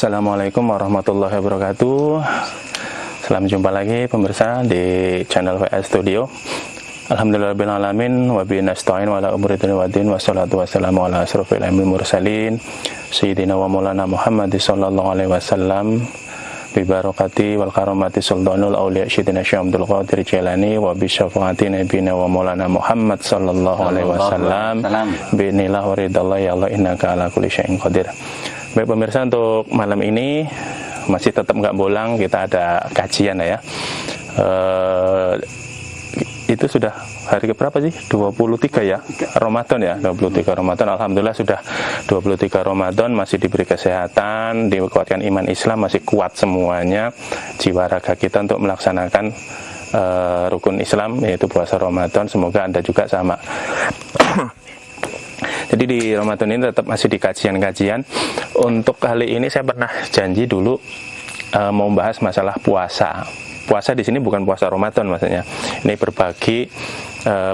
Assalamualaikum warahmatullahi wabarakatuh. Selamat jumpa lagi pemirsa di channel WA Studio. Alhamdulillahirrahmanirrahim. Wa bihi nasta'in wa ala umuri dunya waddin. Wassalatu wassalamu ala asrofil anbiya'i mursalin Sayyidina wa maulana Muhammad sallallahu alaihi wasallam bi barakati wal karamati sultanul auliya Sayyidina Syekh Abdul Qadir Jailani wa bi syafaati nabiyina wa maulana Muhammad sallallahu alaihi wasallam bi nillah wa ridallah ya Allah innaka ala kulli syai'in qadir. Baik pemirsa, untuk malam ini masih tetap nggak bolang, kita ada kajian ya. Itu sudah hari keberapa sih? 23 ya Ramadan ya, 23 Ramadan. Alhamdulillah sudah 23 Ramadan, masih diberi kesehatan, dikuatkan iman Islam, masih kuat semuanya jiwa raga kita untuk melaksanakan rukun Islam, yaitu puasa Ramadan. Semoga Anda juga sama. Jadi di Ramadan ini tetap masih di kajian-kajian. Untuk kali ini saya pernah janji dulu mau bahas masalah puasa. Puasa di sini bukan puasa Ramadan maksudnya. Ini berbagi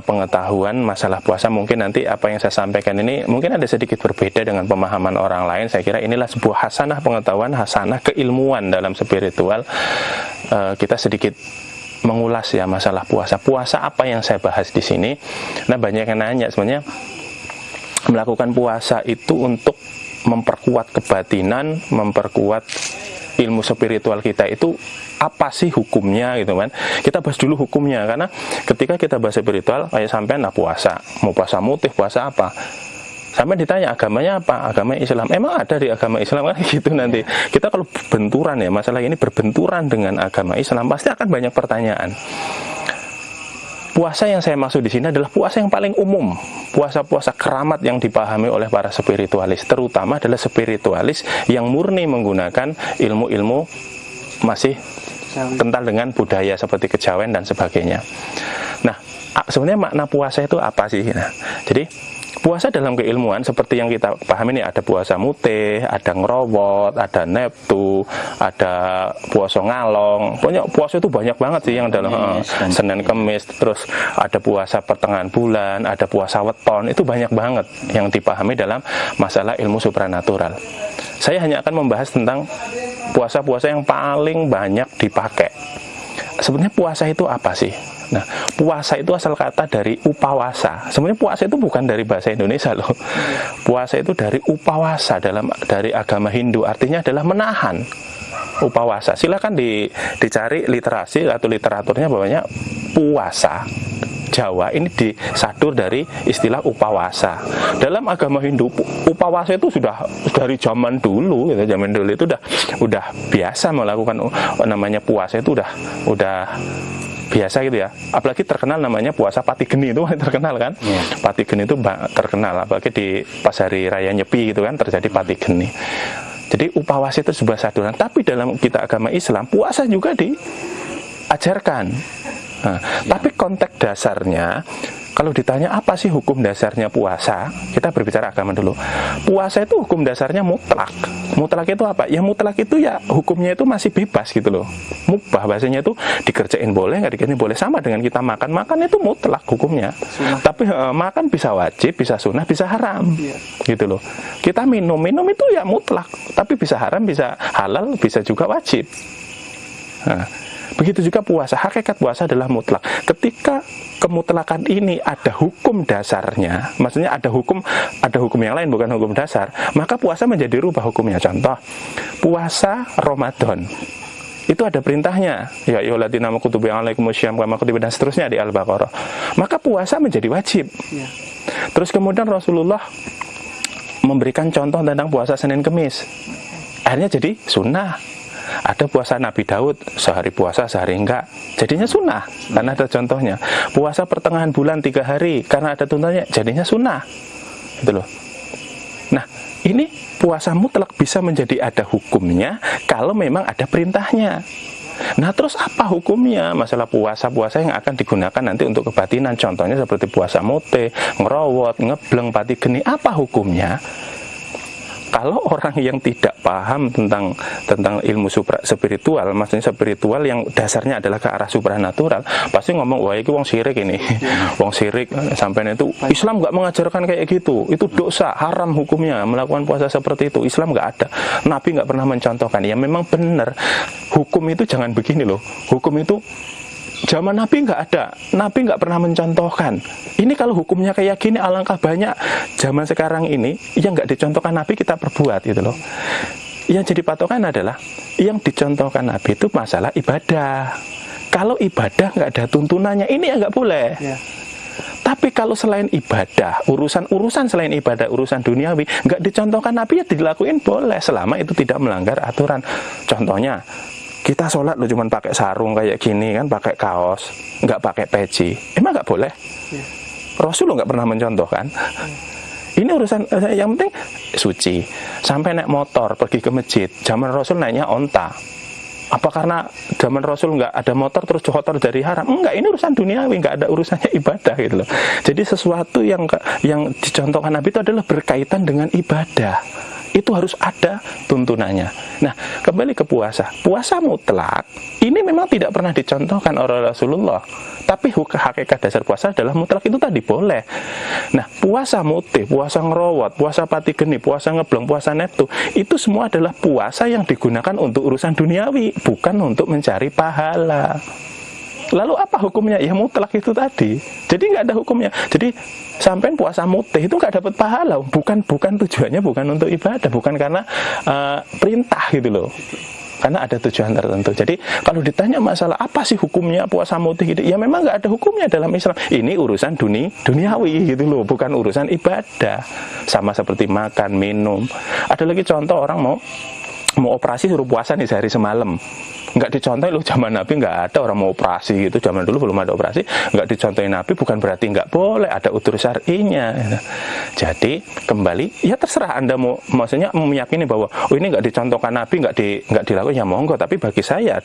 pengetahuan masalah puasa. Mungkin nanti apa yang saya sampaikan ini mungkin ada sedikit berbeda dengan pemahaman orang lain. Saya kira inilah sebuah hasanah pengetahuan, hasanah keilmuan dalam spiritual. Kita sedikit mengulas ya masalah puasa. Puasa apa yang saya bahas di sini? Nah, banyak yang nanya sebenarnya melakukan puasa itu untuk memperkuat kebatinan, memperkuat ilmu spiritual kita, itu apa sih hukumnya gitu kan. Kita bahas dulu hukumnya, karena ketika kita bahas spiritual kayak sampean puasa, mau puasa motif, puasa apa, sampai ditanya agamanya apa, agama Islam, emang ada di agama Islam kan gitu. Nanti kita kalau benturan ya, masalah ini berbenturan dengan agama Islam, pasti akan banyak pertanyaan. Puasa yang saya maksud di sini adalah puasa yang paling umum, puasa-puasa keramat yang dipahami oleh para spiritualis, terutama adalah spiritualis yang murni menggunakan ilmu-ilmu masih kental dengan budaya seperti kejawen dan sebagainya. Nah, sebenarnya makna puasa itu apa sih? Nah, jadi puasa dalam keilmuan seperti yang kita pahami ini, ada puasa mutih, ada ngerowot, ada neptu, ada puasa ngalong. Pokoknya puasa itu banyak banget sih yang dalam Senin Kemis, terus ada puasa pertengahan bulan, ada puasa weton, itu banyak banget yang dipahami dalam masalah ilmu supranatural. Saya hanya akan membahas tentang puasa-puasa yang paling banyak dipakai. Sebenarnya puasa itu apa sih? Nah, puasa itu asal kata dari upawasa. Sebenarnya puasa itu bukan dari bahasa Indonesia loh. Puasa itu dari upawasa, dari agama Hindu, artinya adalah menahan. Upawasa. Silakan dicari literasi atau literaturnya, bahwanya puasa Jawa ini disadur dari istilah upawasa. Dalam agama Hindu, upawasa itu sudah dari zaman dulu, gitu. Zaman dulu itu udah biasa melakukan namanya puasa, itu udah biasa gitu ya. Apalagi terkenal namanya puasa Patigeni, itu terkenal kan? Patigeni itu terkenal, apalagi di pas hari raya Nyepi gitu kan, terjadi Patigeni. Jadi upawasa itu sebuah saduran. Tapi dalam kita agama Islam, puasa juga diajarkan. Nah, tapi konteks dasarnya, kalau ditanya apa sih hukum dasarnya puasa, kita berbicara agama dulu. Puasa itu hukum dasarnya mutlak. Mutlak itu apa? Ya mutlak itu ya hukumnya itu masih bebas gitu loh. Mubah bahasanya itu, dikerjain boleh, nggak dikerjain boleh. Sama dengan kita makan. Makan itu mutlak hukumnya. Sunnah. Tapi makan bisa wajib, bisa sunnah, bisa haram. Gitu loh. Kita minum itu ya mutlak. Tapi bisa haram, bisa halal, bisa juga wajib. Nah, begitu juga puasa. Hakikat puasa adalah mutlak. Ketika kemutlakan ini ada hukum dasarnya, maksudnya ada hukum yang lain, bukan hukum dasar, maka puasa menjadi rubah hukumnya. Contoh, puasa Ramadan itu ada perintahnya, ya ayyuhalladzina amanu kutiba alaikumusyaum kama kutiba, dan seterusnya di Al-Baqarah. Maka puasa menjadi wajib. Terus kemudian Rasulullah memberikan contoh tentang puasa Senin Kemis, akhirnya jadi sunnah. Ada puasa Nabi Daud, sehari puasa sehari enggak, jadinya sunnah karena ada contohnya. Puasa pertengahan bulan 3 hari karena ada tuntunannya, jadinya sunnah gitu loh. Nah, ini puasa mutlak bisa menjadi ada hukumnya kalau memang ada perintahnya. Nah, terus apa hukumnya masalah puasa-puasa yang akan digunakan nanti untuk kebatinan? Contohnya seperti puasa mute, ngerowot, ngebleng, Patigeni, apa hukumnya? Kalau orang yang tidak paham tentang ilmu spiritual, maksudnya spiritual yang dasarnya adalah ke arah supranatural, pasti ngomong, wah itu wong sirik ini. Wong sirik, sampai itu Islam nggak mengajarkan kayak gitu, itu dosa, haram hukumnya melakukan puasa seperti itu. Islam nggak ada, Nabi nggak pernah mencontohkan. Ya memang benar, hukum itu jangan begini loh, hukum itu zaman Nabi nggak ada, Nabi nggak pernah mencontohkan. Ini kalau hukumnya kayak gini, alangkah banyak zaman sekarang ini yang nggak dicontohkan Nabi kita perbuat gitu loh. Yang jadi patokan adalah yang dicontohkan Nabi itu masalah ibadah. Kalau ibadah nggak ada tuntunannya, ini ya nggak boleh. Tapi kalau selain ibadah, urusan selain ibadah, urusan duniawi, nggak dicontohkan Nabi, ya dilakuin boleh selama itu tidak melanggar aturan. Contohnya, kita sholat lo cuma pakai sarung kayak gini kan, pakai kaos, nggak pakai peci, emang nggak boleh? Rasul lo nggak pernah mencontohkan. Ini urusan yang penting suci. Sampai naik motor pergi ke masjid, zaman Rasul naiknya onta. Apa karena zaman Rasul nggak ada motor terus kotor dari haram? Enggak, ini urusan duniawi, nggak ada urusannya ibadah gitu loh. Jadi sesuatu yang dicontohkan Nabi itu adalah berkaitan dengan ibadah. Itu harus ada tuntunannya. Nah, kembali ke puasa. Puasa mutlak ini memang tidak pernah dicontohkan oleh Rasulullah. Tapi hakikat dasar puasa adalah mutlak itu tadi boleh. Nah, puasa mutih, puasa ngerowot, puasa pati geni, puasa ngeblong, puasa neptu, itu semua adalah puasa yang digunakan untuk urusan duniawi, bukan untuk mencari pahala. Lalu apa hukumnya? Ya mutlak itu tadi. Jadi nggak ada hukumnya. Jadi sampai puasa mutih itu nggak dapat pahala. Bukan tujuannya bukan untuk ibadah, bukan karena perintah gitu loh. Karena ada tujuan tertentu. Jadi kalau ditanya masalah apa sih hukumnya puasa mutih gitu, ya memang nggak ada hukumnya dalam Islam. Ini urusan duniawi gitu loh, bukan urusan ibadah. Sama seperti makan, minum. Ada lagi contoh orang mau operasi suruh puasa nih sehari semalam. Nggak dicontohin loh, zaman Nabi nggak ada orang mau operasi gitu, zaman dulu belum ada operasi, nggak dicontohin Nabi bukan berarti nggak boleh, ada utur syar'inya. Jadi kembali ya terserah Anda maksudnya meyakini bahwa ini nggak dicontohkan Nabi, nggak dilakukan, ya monggo. Tapi bagi saya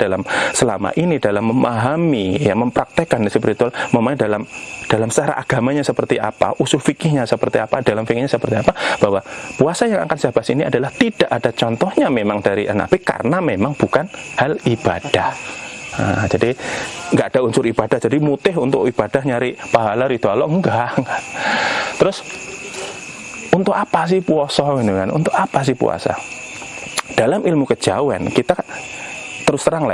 selama ini dalam memahami, ya mempraktekkan spiritual, memahami dalam secara agamanya seperti apa, usul fikihnya seperti apa, dalam fikihnya seperti apa, bahwa puasa yang akan saya bahas ini adalah tidak ada contohnya memang dari Nabi karena memang bukan hal ibadah. Nah, jadi nggak ada unsur ibadah. Jadi mutih untuk ibadah nyari pahala ridho Allah enggak. Terus untuk apa sih puasa gitu kan? Untuk apa sih puasa? Dalam ilmu kejawen kita terus terang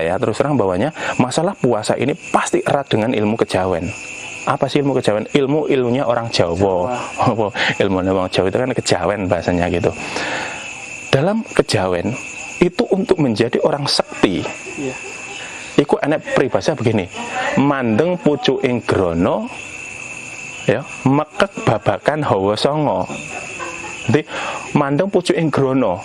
bahwanya masalah puasa ini pasti erat dengan ilmu kejawen. Apa sih ilmu kejawen? Ilmunya orang Jawa. Ilmunya orang Jawa itu kan kejawen bahasanya gitu. Dalam kejawen itu untuk menjadi orang sekti. Iku enek peribahasa begini. Mandeng pucuking grana ya, mekek babakan hawa sanga. Jadi mandeng pucuking grana,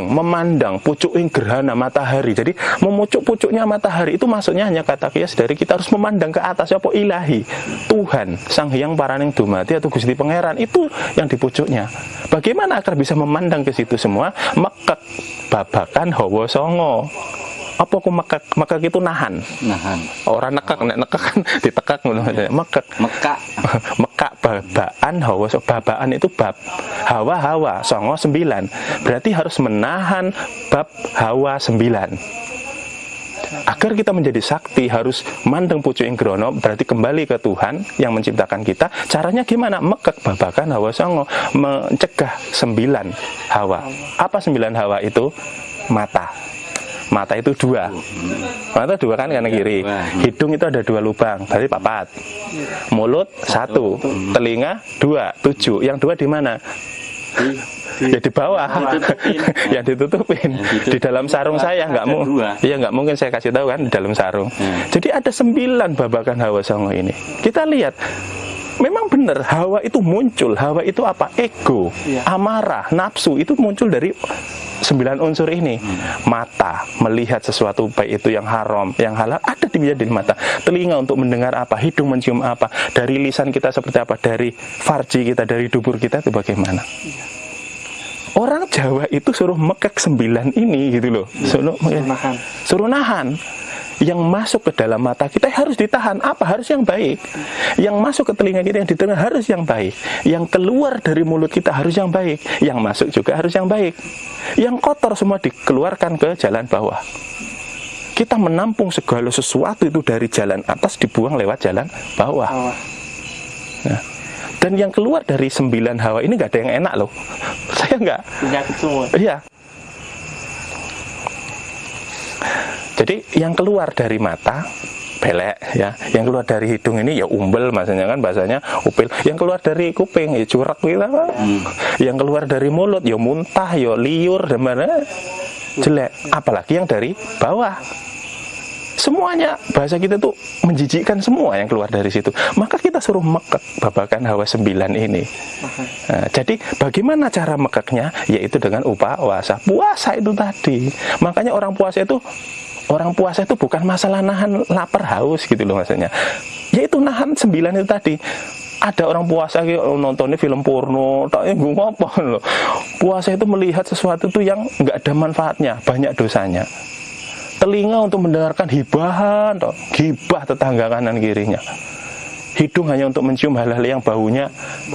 memandang pucuking gerhana matahari. Jadi memucuk pucuknya matahari itu maksudnya hanya kata kias dari kita harus memandang ke atas apa ilahi, Tuhan, Sang Hyang Paraning Dumadi atau Gusti Pangeran, itu yang di pucuknya. Bagaimana agar bisa memandang ke situ semua? Mekek babakan hawa sanga. Apa ku mekek itu nahan. Orang nekek kan ditekak ngono. Mekak babaan hawa, babaan itu bab hawa songo 9. Berarti harus menahan bab hawa 9. Agar kita menjadi sakti harus mandeng pucuking grana, berarti kembali ke Tuhan yang menciptakan kita. Caranya gimana? Mekek babakan hawa songo, mencegah 9 hawa. Apa 9 hawa itu? Mata itu 2. Mata 2 kan kanan kiri. Hidung itu ada 2 lubang, berarti 4. Mulut 1, telinga 2, 7. Yang 2 di mana? Ya di bawah. Yang ditutupin. Di dalam sarung saya nggak mungkin saya kasih tahu kan di dalam sarung. Jadi ada 9 babakan hawa songo ini. Kita lihat. Memang benar, hawa itu muncul. Hawa itu apa? Ego, amarah, nafsu, itu muncul dari 9 unsur ini. Mata, melihat sesuatu baik itu yang haram, yang halal, ada di mata. Telinga untuk mendengar apa, hidung mencium apa, dari lisan kita seperti apa, dari farji kita, dari dubur kita itu bagaimana. Orang Jawa itu suruh mekek 9 ini gitu loh. Suruh nahan. yang masuk ke dalam mata kita harus ditahan. Apa? Harus yang baik. Yang masuk ke telinga kita, yang didengar harus yang baik. Yang keluar dari mulut kita harus yang baik. Yang masuk juga harus yang baik. Yang kotor semua dikeluarkan ke jalan bawah. Kita menampung segala sesuatu itu dari jalan atas dibuang lewat jalan bawah. Nah, dan yang keluar dari 9 hawa ini nggak ada yang enak loh. Saya nggak. Penyakit semua. Iya. Jadi yang keluar dari mata belek ya, yang keluar dari hidung ini ya umbel, maksudnya kan bahasanya upil. Yang keluar dari kuping ya curak gitu. Yang keluar dari mulut ya muntah, ya liur, dan mana jelek. Apalagi yang dari bawah. Semuanya bahasa kita tuh menjijikkan semua yang keluar dari situ. Maka kita suruh mekek babakan hawa 9 ini. Nah, jadi bagaimana cara mekeknya? Yaitu dengan upawasa. Puasa itu tadi. Makanya orang puasa itu bukan masalah nahan lapar haus gitu loh maksudnya. Yaitu nahan 9 itu tadi. Ada orang puasa nontonnya film porno, tak ngapa loh. Puasa itu melihat sesuatu tuh yang nggak ada manfaatnya, banyak dosanya. Telinga untuk mendengarkan hibahan, gibah tetangga kanan kirinya. Hidung hanya untuk mencium hal-hal yang baunya,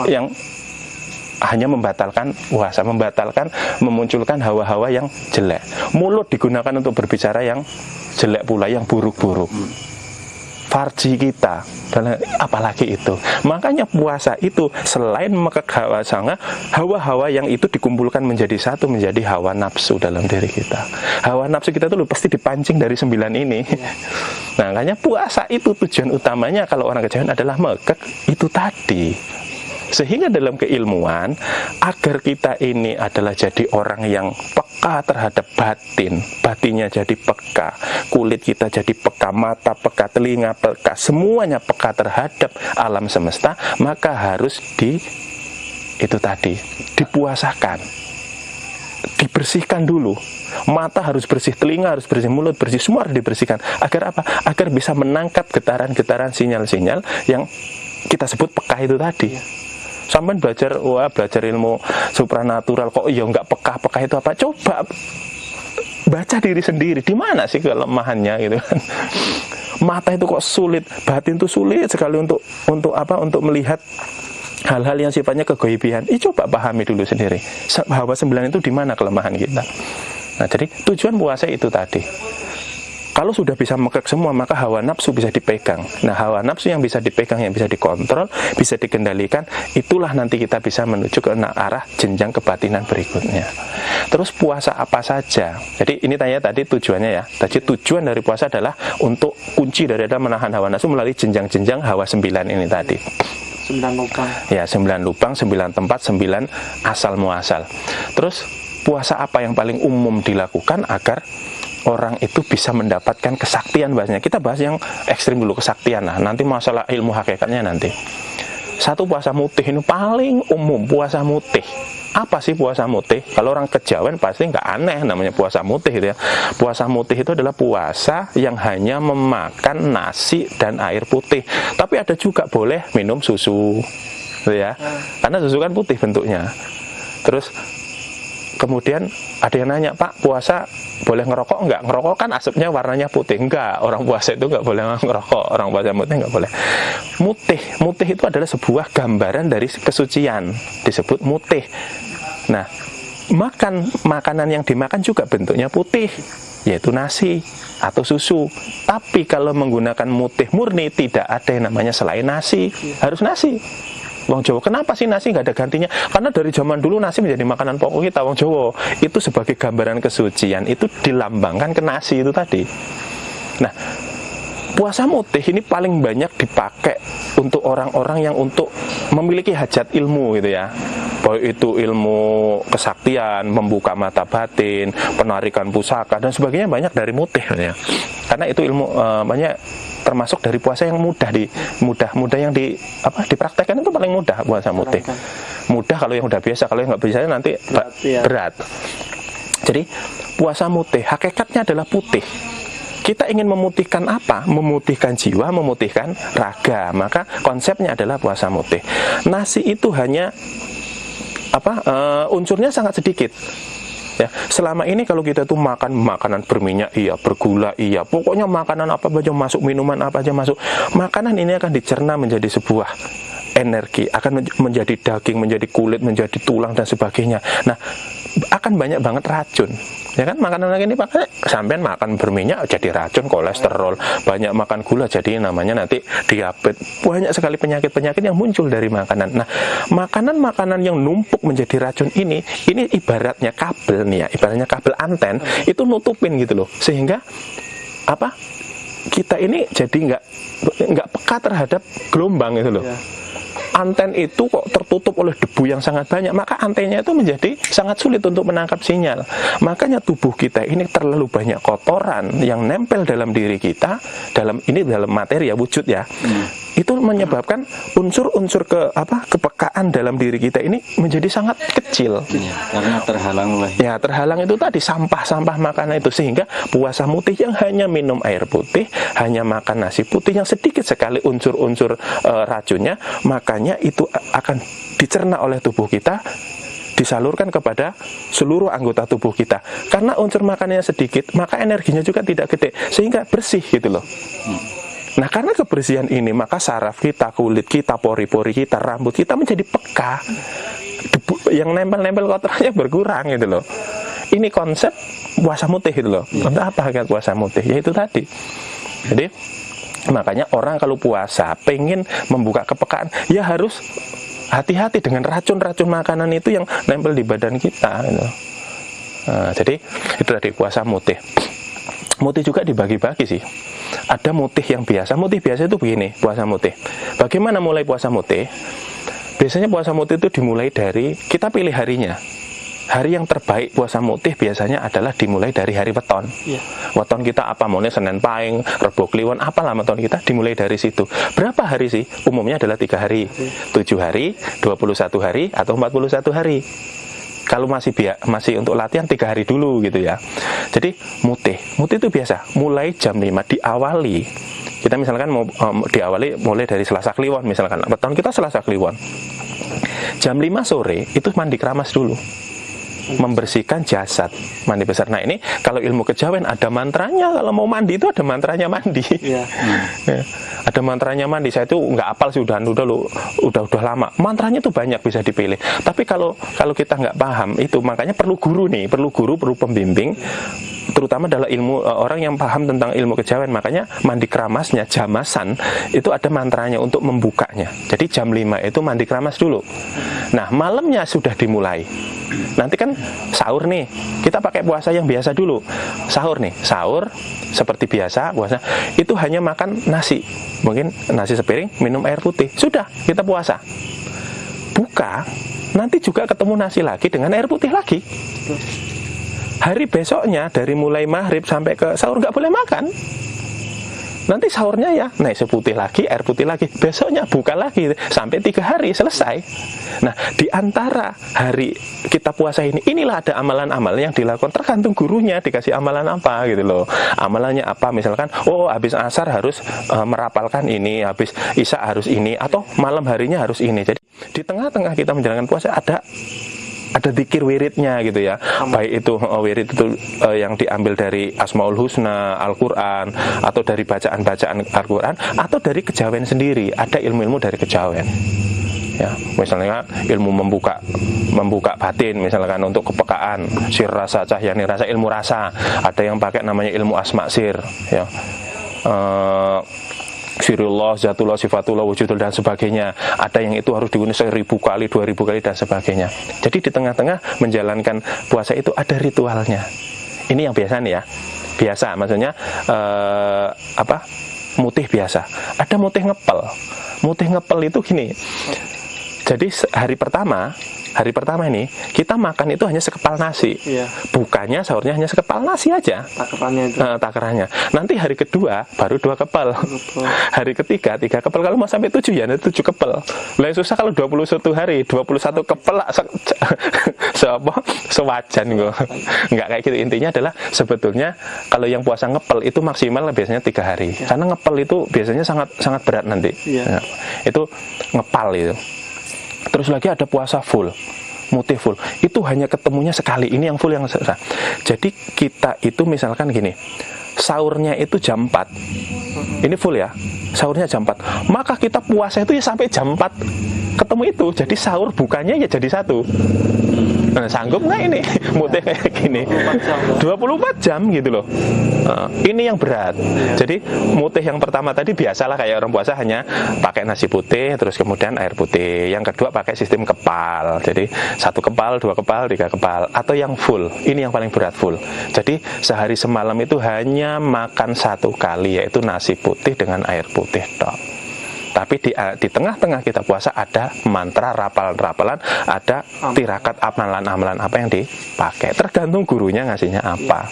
yang hanya membatalkan puasa, memunculkan hawa-hawa yang jelek. Mulut digunakan untuk berbicara yang jelek pula, yang buruk-buruk. Farji kita, dan apalagi itu. Makanya puasa itu selain mekek hawa sanga, hawa-hawa yang itu dikumpulkan menjadi satu, menjadi hawa nafsu dalam diri kita. Hawa nafsu kita tuh pasti dipancing dari 9 ini. Nah, makanya puasa itu tujuan utamanya kalau orang kejawen adalah mekek itu tadi. Sehingga dalam keilmuan, agar kita ini adalah jadi orang yang peka terhadap batin, batinnya jadi peka, kulit kita jadi peka, mata peka, telinga peka, semuanya peka terhadap alam semesta, maka harus itu tadi, dipuasakan, dibersihkan dulu. Mata harus bersih, telinga harus bersih, mulut bersih, semua harus dibersihkan. Agar apa? Agar bisa menangkap getaran-getaran sinyal-sinyal yang kita sebut peka itu tadi. Sampai belajar ilmu supranatural kok nggak peka itu apa? Coba baca diri sendiri, di mana sih kelemahannya gitu kan? Mata itu kok sulit, batin itu sulit sekali untuk melihat hal-hal yang sifatnya kegoibian. Coba pahami dulu sendiri. Hawa 9 itu di mana kelemahan kita? Nah, jadi tujuan puasa itu tadi. Kalau sudah bisa mekek semua, maka hawa nafsu bisa dipegang. Nah, hawa nafsu yang bisa dipegang, yang bisa dikontrol, bisa dikendalikan, itulah nanti kita bisa menuju ke arah jenjang kebatinan berikutnya. Terus puasa apa saja? Jadi ini tanya tadi tujuannya ya. Tadi tujuan dari puasa adalah untuk kunci dari menahan hawa nafsu melalui jenjang-jenjang hawa 9 ini tadi. 9 lubang. Ya, 9 lubang, 9 tempat, 9 asal muasal. Terus puasa apa yang paling umum dilakukan agar orang itu bisa mendapatkan kesaktian bahasanya. Kita bahas yang ekstrim dulu, kesaktian. Nah, nanti masalah ilmu hakikatnya nanti. Satu, puasa mutih ini paling umum, puasa mutih. Apa sih puasa mutih? Kalau orang kejawen pasti nggak aneh namanya puasa mutih gitu ya. Puasa mutih itu adalah puasa yang hanya memakan nasi dan air putih. Tapi ada juga boleh minum susu, gitu ya. Karena susu kan putih bentuknya. Terus kemudian ada yang nanya, Pak, puasa boleh ngerokok enggak? Ngerokok kan asapnya warnanya putih. Enggak, orang puasa itu enggak boleh ngerokok. Orang puasa mutih enggak boleh. Mutih itu adalah sebuah gambaran dari kesucian, disebut mutih. Nah, makanan yang dimakan juga bentuknya putih, yaitu nasi atau susu. Tapi kalau menggunakan mutih murni, tidak ada yang namanya selain nasi, harus nasi. Wong Jawa, kenapa sih nasi nggak ada gantinya? Karena dari zaman dulu nasi menjadi makanan pokok kita, Wong Jawa. Itu sebagai gambaran kesucian, itu dilambangkan ke nasi itu tadi. Nah, puasa mutih ini paling banyak dipakai untuk orang-orang yang untuk memiliki hajat ilmu gitu ya. Baik itu ilmu kesaktian, membuka mata batin, penarikan pusaka dan sebagainya, banyak dari mutih ya. Karena itu ilmu banyak termasuk dari puasa yang mudah yang dipraktekkan, itu paling mudah puasa mutih. Mudah kalau yang udah biasa, kalau yang nggak biasa nanti berat. Jadi puasa mutih hakikatnya adalah putih. Kita ingin memutihkan apa? Memutihkan jiwa, memutihkan raga. Maka konsepnya adalah puasa mutih. Nasi itu hanya unsurnya sangat sedikit. Ya, selama ini kalau kita tuh makan makanan berminyak iya, bergula iya, pokoknya makanan apa aja masuk, minuman apa aja masuk, makanan ini akan dicerna menjadi sebuah energi, akan menjadi daging, menjadi kulit, menjadi tulang dan sebagainya. Nah, akan banyak banget racun. Ya kan, makanan lagi ini pakai sampean makan berminyak jadi racun, kolesterol, banyak makan gula jadi namanya nanti diabetes. Banyak sekali penyakit-penyakit yang muncul dari makanan. Nah, makanan-makanan yang numpuk menjadi racun ini ibaratnya kabel nih ya, ibaratnya kabel anten itu nutupin gitu loh. Sehingga apa? Kita ini jadi nggak peka terhadap gelombang gitu loh. Anten itu kok tertutup oleh debu yang sangat banyak, maka antennya itu menjadi sangat sulit untuk menangkap sinyal. Makanya tubuh kita ini terlalu banyak kotoran yang nempel dalam diri kita, dalam materi ya, wujud ya. Itu menyebabkan unsur-unsur kepekaan dalam diri kita ini menjadi sangat kecil. Karena terhalang oleh. Ya, terhalang itu tadi sampah-sampah makanan itu, sehingga puasa mutih yang hanya minum air putih, hanya makan nasi putih yang sedikit sekali unsur-unsur racunnya, makanya itu akan dicerna oleh tubuh kita, disalurkan kepada seluruh anggota tubuh kita. Karena unsur makanannya sedikit, maka energinya juga tidak gede, sehingga bersih gitu loh. Nah, karena kebersihan ini, maka saraf kita, kulit kita, pori-pori kita, rambut kita menjadi peka. Debu yang nempel-nempel kotorannya berkurang gitu loh. Ini konsep puasa mutih gitu loh. Untuk apa hakikat puasa mutih? Ya itu tadi. Jadi makanya orang kalau puasa pengen membuka kepekaan, ya harus hati-hati dengan racun-racun makanan itu yang nempel di badan kita gitu. Nah, jadi itu tadi puasa mutih. Mutih juga dibagi-bagi sih. Ada mutih yang biasa. Mutih biasa itu begini, puasa mutih. Bagaimana mulai puasa mutih? Biasanya puasa mutih itu dimulai dari, kita pilih harinya. Hari yang terbaik puasa mutih biasanya adalah dimulai dari hari weton. Weton kita apa, mulai Senin Pahing, Rebo Kliwon, apalah weton kita dimulai dari situ. Berapa hari sih? Umumnya adalah 3 hari, 7 hari, 21 hari, atau 41 hari. Kalau masih untuk latihan 3 hari dulu gitu ya. Jadi mutih itu biasa mulai jam 5 diawali. Kita misalkan mau diawali mulai dari Selasa Kliwon misalkan. Weton kita Selasa Kliwon. Jam 5 sore itu mandi keramas dulu. Membersihkan jasad, mandi besar. Nah, ini kalau ilmu kejawen ada mantranya. Kalau mau mandi itu ada mantranya mandi. Ya, ada mantranya mandi. Saya itu nggak hafal sih, udah lama. Mantranya itu banyak, bisa dipilih. Tapi kalau kita nggak paham itu, makanya perlu guru, perlu pembimbing. Terutama adalah orang yang paham tentang ilmu kejawen. Makanya mandi keramasnya, jamasan itu ada mantranya untuk membukanya. Jadi jam 5 itu mandi keramas dulu. Nah, malamnya sudah dimulai. Nanti kan sahur nih, kita pakai puasa yang biasa dulu. Sahur seperti biasa puasa, itu hanya makan nasi, mungkin nasi sepiring, minum air putih, sudah kita puasa. Buka, nanti juga ketemu nasi lagi dengan air putih lagi. Hari besoknya dari mulai maghrib sampai ke sahur nggak boleh makan. Nanti sahurnya ya nasi putih lagi, air putih lagi. Besoknya buka lagi sampai 3 hari selesai. Nah, di antara hari kita puasa inilah ada amalan-amalan yang dilakukan, tergantung gurunya dikasih amalan apa gitu loh. Amalannya apa? Misalkan, habis asar harus merapalkan ini, habis isya harus ini, atau malam harinya harus ini. Jadi di tengah-tengah kita menjalankan puasa ada zikir wiridnya gitu ya. Baik itu wirid itu yang diambil dari Asmaul Husna, Al-Quran, atau dari bacaan-bacaan Al-Quran, atau dari kejawen sendiri. Ada ilmu-ilmu dari kejawen. Ya, misalnya ilmu membuka batin, misalkan untuk kepekaan, sir rasa, cahyani rasa, ilmu rasa. Ada yang pakai namanya ilmu asma sir, ya. Sirullah, zatullah, sifatullah, wujudullah, dan sebagainya. Ada yang itu harus digunakan 1000 kali, 2000 kali, dan sebagainya. Jadi di tengah-tengah menjalankan puasa itu ada ritualnya. Ini yang biasa nih ya. Biasa, maksudnya mutih biasa. Ada mutih ngepel. Mutih ngepel itu gini. Jadi hari pertama ini kita makan itu hanya sekepal nasi. Bukanya sahurnya hanya sekepal nasi aja. Takarannya. Nanti hari kedua baru 2 kepal. Hari ketiga 3 kepal. Kalau mau sampai 7 ya 7 kepal. Lah susah kalau 21 hari, 21 kepal sewajan kok. Enggak kayak gitu. Intinya adalah sebetulnya kalau yang puasa ngepel itu maksimal biasanya 3 hari. Karena ngepel itu biasanya sangat berat nanti. Itu ngepal itu. Terus lagi ada puasa full. mutih full. Itu hanya ketemunya sekali. Ini yang full yang sesat. Jadi kita itu misalkan gini, sahurnya itu jam 4. Ini full ya. Sahurnya jam 4. Maka kita puasa itu ya sampai jam 4 ketemu itu. Jadi sahur bukannya ya jadi 1. Nah, sanggup nggak ini mutih kayak gini 24 jam gitu loh. Ini yang berat. Jadi mutih yang pertama tadi biasalah kayak orang puasa, hanya pakai nasi putih terus kemudian air putih. Yang kedua pakai sistem kepal, jadi 1 kepal, 2 kepal, 3 kepal. Atau yang full, ini yang paling berat full. Jadi sehari semalam itu hanya makan 1 kali, yaitu nasi putih dengan air putih tok. Tapi di tengah-tengah kita puasa ada mantra, rapalan-rapalan, ada tirakat, amalan-amalan apa yang dipakai. Tergantung gurunya ngasihnya apa.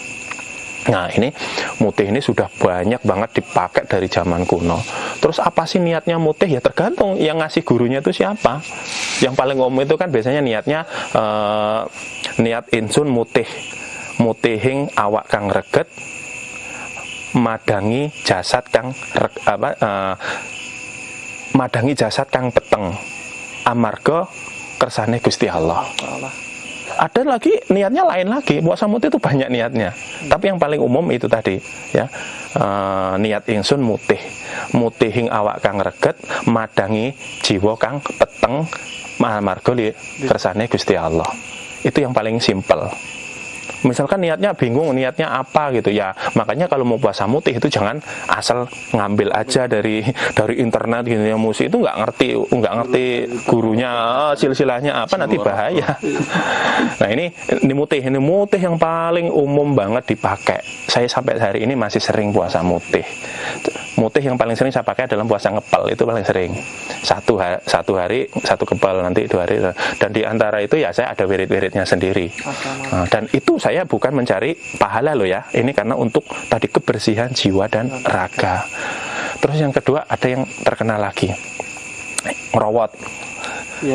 Nah, ini mutih ini sudah banyak banget dipakai dari zaman kuno. Terus apa sih niatnya mutih? Ya tergantung yang ngasih gurunya itu siapa. Yang paling umum itu kan biasanya niatnya niat insun mutih. Mutihing awak kang reget, madangi jasad kang madangi jasad kang peteng, amarga kersane Gusti Allah. Ada lagi niatnya lain lagi. Puasa mutih itu banyak niatnya. Tapi yang paling umum itu tadi ya. Niat ingsun mutih. Mutihing awak kang reget, madangi jiwa kang peteng, amarga kersane Gusti Allah. Itu yang paling simpel. Misalkan niatnya bingung, niatnya apa gitu ya. Makanya kalau mau puasa mutih itu jangan asal ngambil aja dari internet gitu ya. Musik itu nggak ngerti gurunya, silsilahnya apa, nanti bahaya. Nah ini mutih yang paling umum banget dipakai. Saya sampai hari ini masih sering puasa mutih. Mutih yang paling sering saya pakai dalam puasa ngepel, itu paling sering. Satu hari 1 kepal, nanti 2 hari. Dan di antara itu ya saya ada wirid-wiridnya sendiri. Nah, dan itu saya bukan mencari pahala loh ya. Ini karena untuk tadi kebersihan jiwa dan raga. Terus yang kedua ada yang terkenal lagi, ngerawat.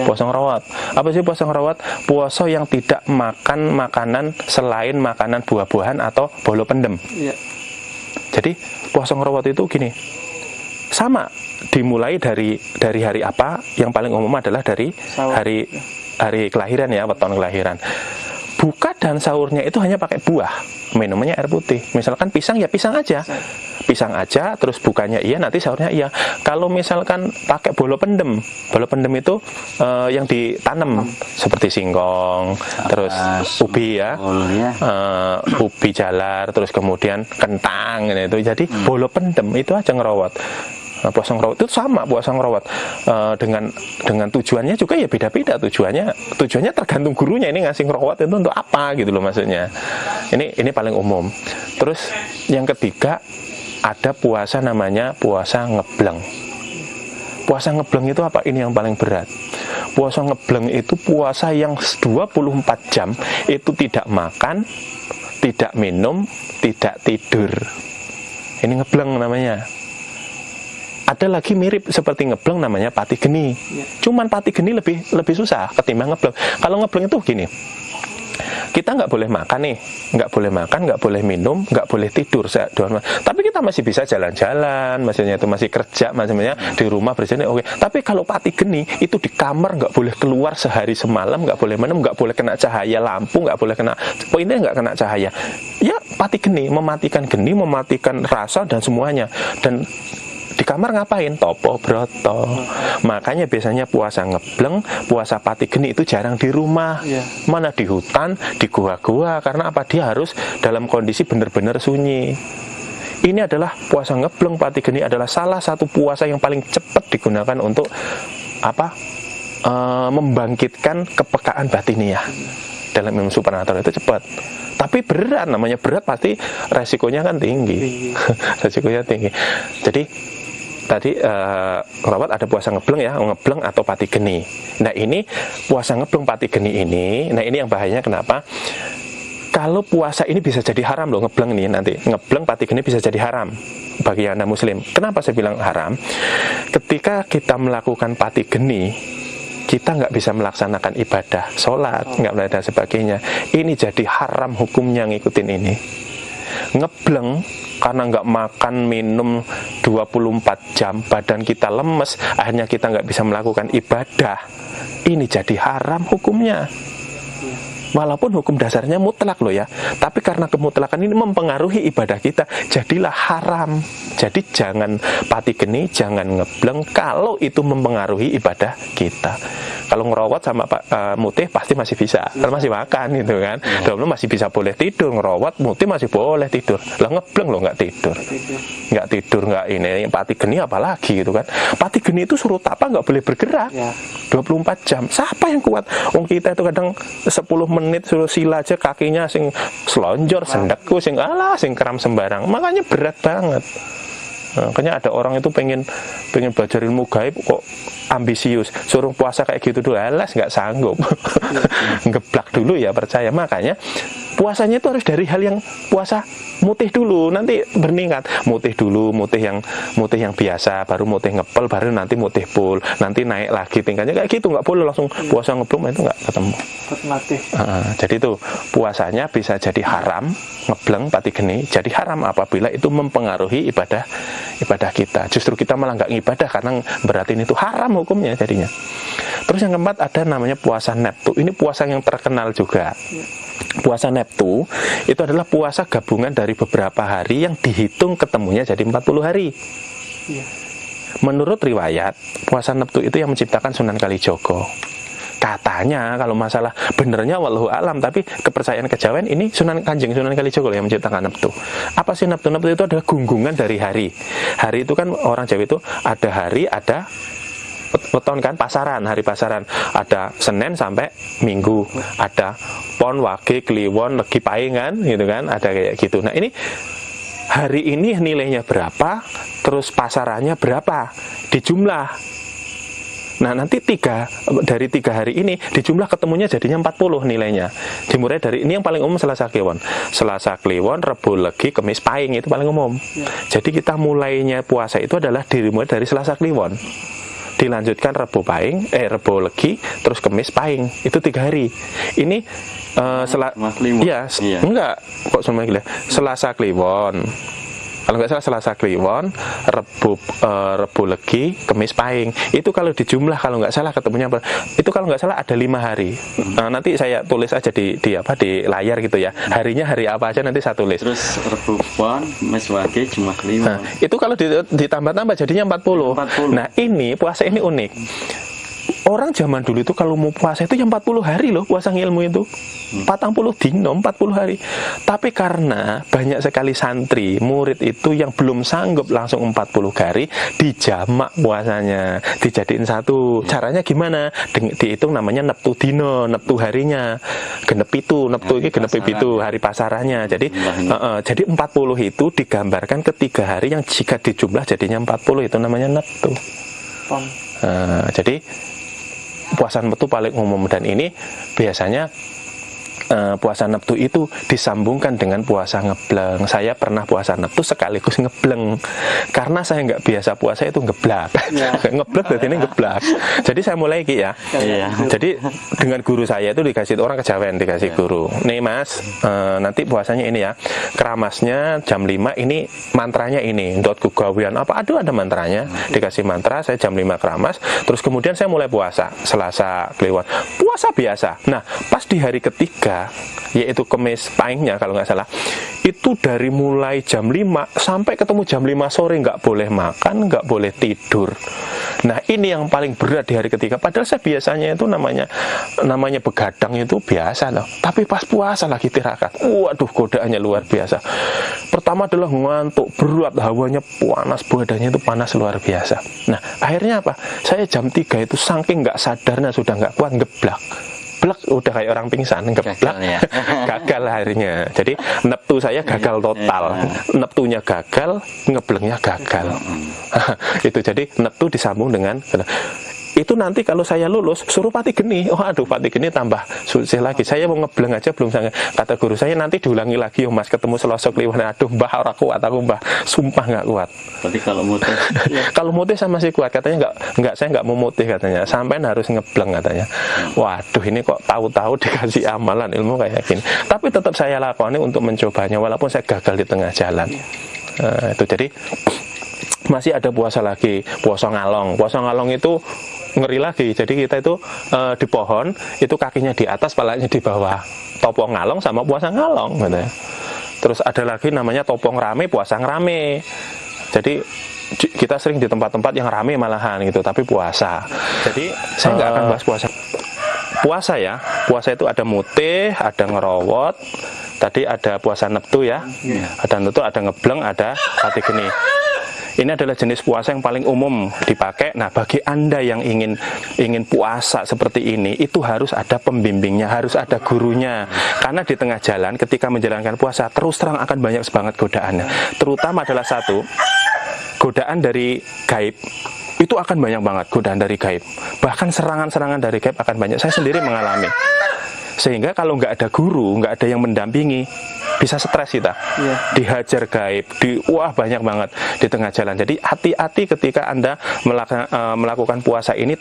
Puasa ngerawat. Apa sih puasa ngerawat? Puasa yang tidak makan makanan selain makanan buah-buahan atau bolo pendem. Jadi puasa ngerawat itu gini, sama dimulai dari hari apa? Yang paling umum adalah dari hari kelahiran ya, weton kelahiran. Buka dan sahurnya itu hanya pakai buah, minumnya air putih. Misalkan pisang ya pisang aja, terus bukanya iya, nanti sahurnya iya. Kalau misalkan pakai bolo pendem itu yang ditanam seperti singkong, terus ubi ya, ubi jalar, terus kemudian kentang gitu. Jadi bolo pendem itu aja ngerawat. Nah, puasa ngerawat itu sama, puasa ngerawat dengan tujuannya juga ya beda-beda. Tujuannya tergantung gurunya, ini ngasih ngerawat itu untuk apa gitu loh maksudnya. Ini paling umum. Terus yang ketiga ada puasa namanya puasa ngebleng. Puasa ngebleng itu apa? Ini yang paling berat. Puasa ngebleng itu puasa yang 24 jam itu tidak makan, tidak minum, tidak tidur. Ini ngebleng namanya. Ada lagi mirip seperti ngebleng namanya pati geni. Cuman pati geni lebih susah ketimbang ngebleng. Kalau ngebleng itu gini, kita nggak boleh makan nih, nggak boleh makan, nggak boleh minum, nggak boleh tidur. Tapi kita masih bisa jalan-jalan, maksudnya itu masih kerja, maksudnya di rumah berjalan, oke. Tapi kalau pati geni itu di kamar nggak boleh keluar sehari semalam, nggak boleh minum, nggak boleh kena cahaya lampu, nggak boleh kena, poinnya nggak kena cahaya. Ya pati geni, mematikan rasa dan semuanya. Dan di kamar ngapain? Topo broto. Makanya biasanya puasa ngebleng, puasa pati geni itu jarang di rumah. Mana di hutan, di gua-gua. Karena apa? Dia harus dalam kondisi benar-benar sunyi. Ini adalah puasa ngebleng pati geni adalah salah satu puasa yang paling cepat digunakan untuk apa? Membangkitkan kepekaan batiniah. Dalam ilmu supernatural itu cepat. Tapi berat, namanya berat pasti resikonya kan tinggi. Resikonya tinggi. Jadi tadi ngerawat ada puasa ngebleng ya, ngebleng atau pati geni. Nah ini puasa ngebleng pati geni ini, nah ini yang bahayanya kenapa? Kalau puasa ini bisa jadi haram loh, ngebleng nih nanti. Ngebleng pati geni bisa jadi haram bagi Anda muslim. Kenapa saya bilang haram? Ketika kita melakukan pati geni, kita nggak bisa melaksanakan ibadah, sholat, nggak boleh dan sebagainya. Ini jadi haram hukumnya ngikutin ini. Ngebleng karena nggak makan minum 24 jam, badan kita lemes, akhirnya kita nggak bisa melakukan ibadah. Ini jadi haram hukumnya. Walaupun hukum dasarnya mutlak loh ya, tapi karena kemutlakan ini mempengaruhi ibadah kita, jadilah haram. Jadi jangan pati geni, jangan ngebleng kalau itu mempengaruhi ibadah kita. Kalau ngerowot sama mutih pasti masih bisa, kalau masih makan gitu kan. Dulu masih bisa boleh tidur, ngerowot mutih masih boleh tidur. Lah ngebleng loh nggak tidur, nggak ini pati geni apalagi gitu kan. Pati geni itu suruh tapa nggak boleh bergerak 24 jam. Siapa yang kuat? Kita itu kadang 10 menit suruh sila aja kakinya sing selonjor, sendeku sing kram sembarang. Makanya berat banget. Makanya ada orang itu pengen belajar ilmu gaib kok ambisius, suruh puasa kayak gitu dulu, alas nggak sanggup. Ngeblak dulu ya, percaya. Makanya puasanya itu harus dari hal yang puasa mutih dulu, nanti bermeningkat. Mutih dulu, mutih yang biasa, baru mutih ngepel, baru nanti mutih full, nanti naik lagi tingkatnya kayak gitu. Nggak boleh langsung puasa ngeblum, itu nggak ketemu. Jadi itu puasanya bisa jadi haram, ngebleng pati geni jadi haram apabila itu mempengaruhi ibadah kita. Justru kita malah nggak ngibadah karena berarti itu haram hukumnya jadinya. Terus yang keempat ada namanya puasa Neptu. Ini puasa yang terkenal juga. Puasa Neptu itu adalah puasa gabungan dari beberapa hari yang dihitung ketemunya jadi 40 hari. Menurut riwayat, puasa Neptu itu yang menciptakan Sunan Kalijogo. Katanya kalau masalah benernya wallahu alam, tapi kepercayaan kejawen ini Sunan Kalijogo yang menciptakan Neptu. Apa sih Neptu? Neptu itu adalah gunggungan dari hari. Hari itu kan orang Jawa itu ada hari, ada weton kan, pasaran, hari pasaran. Ada Senin sampai Minggu. Ada Pon, Wage, Kliwon, Legi, Paingan gitu kan, ada kayak gitu. Nah, ini hari ini nilainya berapa, terus pasarannya berapa, dijumlah. Nah, nanti dari 3 hari ini dijumlah ketemunya jadinya 40 nilainya. Dimulai dari ini yang paling umum Selasa Kliwon. Selasa Kliwon, Rebo Legi, Kamis Pahing, itu paling umum. Jadi kita mulainya puasa itu adalah dimulai dari Selasa Kliwon. Dilanjutkan Rebo Legi, terus Kamis Pahing. Itu 3 hari. Ini enggak kok semua gila. Selasa Kliwon. Kalau nggak salah Selasa Kliwon, Rebo Legi, Kamis Pahing. Itu kalau dijumlah, kalau nggak salah ketemunya itu kalau nggak salah ada 5 hari. Nanti saya tulis aja di layar gitu ya. Harinya hari apa aja nanti saya tulis. Terus Rebo Pon, Kamis Wage, Jumat Kliwon. Nah, itu kalau ditambah-tambah jadinya 40. Nah, ini puasa ini unik. Orang zaman dulu itu kalau mau puasa itu yang 40 hari loh, puasa ngilmu itu 40 dino, 40 hari. Tapi karena banyak sekali santri, murid itu yang belum sanggup langsung 40 hari, dijamak puasanya, dijadiin satu. Caranya gimana? Dihitung namanya neptu dino, neptu harinya. Genep itu, neptu ini genep itu, hari pasarannya. Jadi jadi 40 itu digambarkan ke 3 hari yang jika dijumlah jadinya 40, itu namanya neptu. Jadi puasa Neptu paling umum, dan ini biasanya puasa Neptu itu disambungkan dengan puasa ngebleng. Saya pernah puasa Neptu sekaligus ngebleng karena saya nggak biasa puasa itu ngeblak. Ngeblak berarti ini ngeblak. Jadi saya mulai ya. Jadi dengan guru saya itu dikasih orang kejawen, dikasih guru. Nih Mas, nanti puasanya ini ya. Keramasnya jam 5 ini mantranya ini. Dot kugawian apa? Aduh, ada mantranya. Dikasih mantra, saya jam 5 keramas. Terus kemudian saya mulai puasa Selasa Kliwon. Puasa biasa. Nah, pas di hari ketiga, yaitu Kamis Pahingnya kalau nggak salah, itu dari mulai jam 5 sampai ketemu jam 5 sore nggak boleh makan, nggak boleh tidur. Nah, ini yang paling berat di hari ketiga. Padahal saya biasanya itu namanya begadang itu biasa loh. Tapi pas puasa lagi tirakat, waduh, godaannya luar biasa. Pertama adalah ngantuk berat, hawanya panas, badannya itu panas luar biasa. Nah, akhirnya apa? Saya jam 3 itu saking nggak sadarnya sudah nggak kuat, ngeblak. Udah kayak orang pingsan, ngeblak, gagal harinya. Jadi neptu saya gagal total. Neptunya gagal, ngeblengnya gagal. Itu jadi neptu disambung dengan itu. Nanti kalau saya lulus suruh pati geni. Oh aduh, pati geni tambah susah lagi. Saya mau ngebleng aja belum sangat. Kata guru saya nanti diulangi lagi, oh Mas, ketemu Selasa Kliwon. Aduh Mbah, ora kuat aku Mbah, sumpah nggak kuat. Berarti kalau mutih kalau mutih saya masih kuat, katanya saya nggak mau mutih katanya, sampai harus ngebleng katanya. Waduh, ini kok tahu-tahu dikasih amalan ilmu kayak gini. Tapi tetap saya lakoni untuk mencobanya walaupun saya gagal di tengah jalan. Itu jadi masih ada puasa lagi, puasa ngalong. Puasa ngalong itu ngeri lagi. Jadi kita itu di pohon, itu kakinya di atas, palanya di bawah. Topong ngalong sama puasa ngalong gitu ya. Terus ada lagi namanya topong rame, puasa ngerame. Jadi kita sering di tempat-tempat yang rame malahan gitu, tapi puasa. Jadi saya nggak akan bahas puasa. Puasa ya, puasa itu ada mutih, ada ngerowot, tadi ada puasa neptu ya, ada neptu, ada ngebleng, ada hati geni. Ini adalah jenis puasa yang paling umum dipakai. Nah, bagi Anda yang ingin puasa seperti ini, itu harus ada pembimbingnya, harus ada gurunya. Karena di tengah jalan ketika menjalankan puasa, terus terang akan banyak banget godaannya. Terutama adalah satu, godaan dari gaib. Itu akan banyak banget godaan dari gaib. Bahkan serangan-serangan dari gaib akan banyak. Saya sendiri mengalami. Sehingga kalau nggak ada guru, nggak ada yang mendampingi, bisa stres kita. Dihajar gaib, wah banyak banget di tengah jalan. Jadi hati-hati ketika Anda melakukan puasa ini.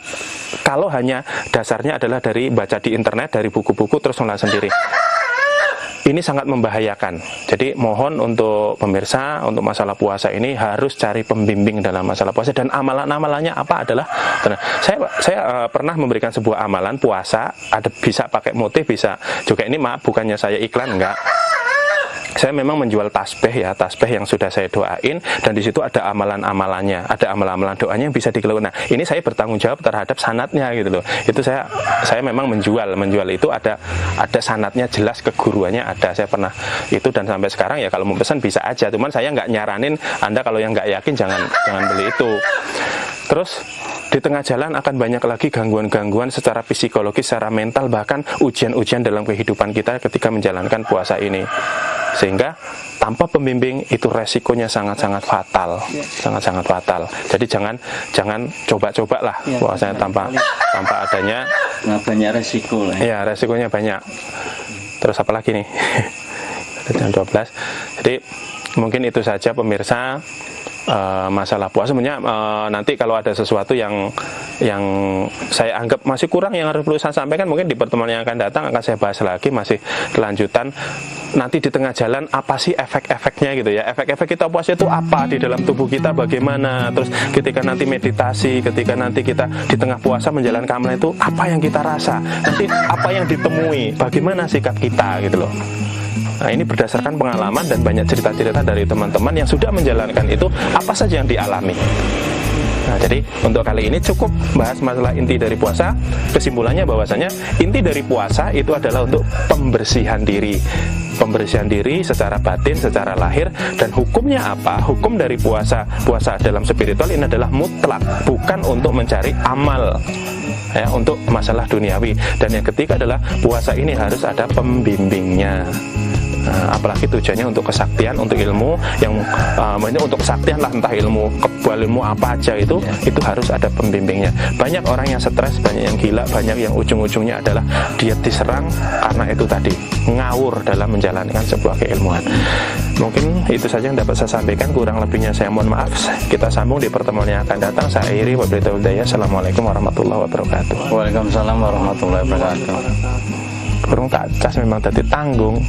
Kalau hanya dasarnya adalah dari baca di internet, dari buku-buku, terus nolak sendiri. Ini sangat membahayakan. Jadi mohon untuk pemirsa, untuk masalah puasa ini harus cari pembimbing dalam masalah puasa. Dan amalan-amalannya apa adalah, saya pernah memberikan sebuah amalan puasa, ada bisa pakai motif, bisa juga. Ini maaf, bukannya saya iklan, enggak. Saya memang menjual tasbih ya, tasbih yang sudah saya doain, dan di situ ada amalan-amalannya, ada amalan-amalan doanya yang bisa dilakukan. Nah, ini saya bertanggung jawab terhadap sanadnya gitu loh. Itu saya memang menjual itu ada sanadnya jelas, keguruannya ada. Saya pernah itu, dan sampai sekarang ya kalau mau pesan bisa aja. Cuman saya nggak nyaranin Anda kalau yang nggak yakin jangan beli itu. Terus di tengah jalan akan banyak lagi gangguan-gangguan secara psikologis, secara mental, bahkan ujian-ujian dalam kehidupan kita ketika menjalankan puasa ini. Sehingga tanpa pembimbing itu resikonya sangat-sangat fatal, sangat-sangat fatal. Jadi jangan coba-coba lah puasanya tanpa adanya. Nah, banyak resiko lah. Iya, resikonya banyak. Terus apa lagi nih? Jam 12. Jadi mungkin itu saja pemirsa. Masalah puasa. Sebenarnya nanti kalau ada sesuatu yang saya anggap masih kurang yang harus perlu saya sampaikan, mungkin di pertemuan yang akan datang akan saya bahas lagi, masih kelanjutan. Nanti di tengah jalan apa sih efek-efeknya gitu ya, efek-efek kita puasa itu apa di dalam tubuh kita, bagaimana. Terus ketika nanti meditasi, ketika nanti kita di tengah puasa menjalankan amalan itu apa yang kita rasa, nanti apa yang ditemui, bagaimana sikap kita gitu loh. Nah, ini berdasarkan pengalaman dan banyak cerita-cerita dari teman-teman yang sudah menjalankan itu, apa saja yang dialami. Nah, jadi untuk kali ini cukup bahas masalah inti dari puasa. Kesimpulannya bahwasanya inti dari puasa itu adalah untuk pembersihan diri. Pembersihan diri secara batin, secara lahir. Dan hukumnya apa? Hukum dari puasa dalam spiritual ini adalah mutlak, bukan untuk mencari amal ya, untuk masalah duniawi. Dan yang ketiga adalah puasa ini harus ada pembimbingnya. Nah, apalagi tujuannya untuk kesaktian, untuk ilmu yang untuk kesaktian lah, entah ilmu kebal, ilmu apa aja itu harus ada pembimbingnya. Banyak orang yang stres, banyak yang gila, banyak yang ujung-ujungnya adalah dia diserang karena itu tadi, ngawur dalam menjalankan sebuah keilmuan. Mungkin itu saja yang dapat saya sampaikan, kurang lebihnya saya mohon maaf. Kita sambung di pertemuan yang akan datang. Saya akhiri, wabillahi taufiq. Assalamualaikum warahmatullahi wabarakatuh. Waalaikumsalam warahmatullahi wabarakatuh. Kurang tak cas memang tadi tanggung.